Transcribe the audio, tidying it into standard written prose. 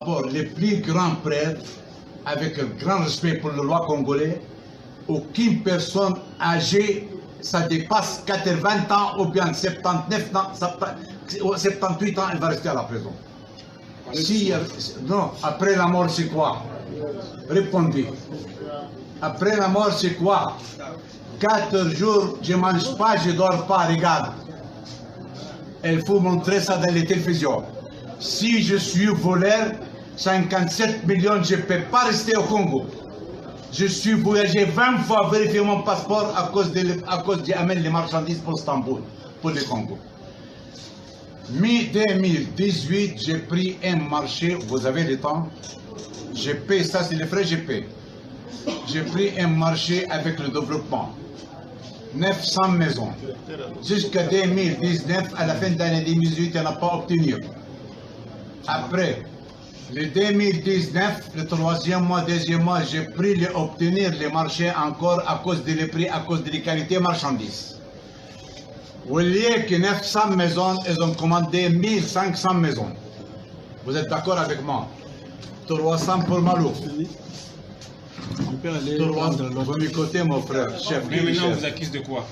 rapport, les plus grands prêtres, avec un grand respect pour le roi congolais, aucune personne âgée, ça dépasse 80 ans ou bien 79 ans, 78 ans, elle va rester à la prison. Si, non, après la mort, c'est quoi? Répondez. Après la mort, c'est quoi? 4 jours, je ne mange pas, je ne dors pas, regarde. Il faut montrer ça dans les télévisions. Si je suis voleur, 57 millions, je ne peux pas rester au Congo. Je suis voyagé 20 fois vérifier mon passeport à cause d'amener les marchandises pour Istanbul, pour le Congo. Mi-2018, j'ai pris un marché, vous avez le temps, je paie, ça c'est les frais, je paie. J'ai pris un marché avec le développement. 900 maisons. Jusqu'à 2019, à la fin de l'année 2018, on n'a pas obtenu. Après, le 2019, le 3e mois, 2e mois, j'ai pris obtenir les marchés encore à cause des prix, à cause des qualités marchandises. Au lieu que 900 maisons, ils ont commandé 1500 maisons. Vous êtes d'accord avec moi? 300 pour Malou. On peut aller 300, vous m'écoutez mon frère, chef. Mais maintenant, on vous accuse de quoi?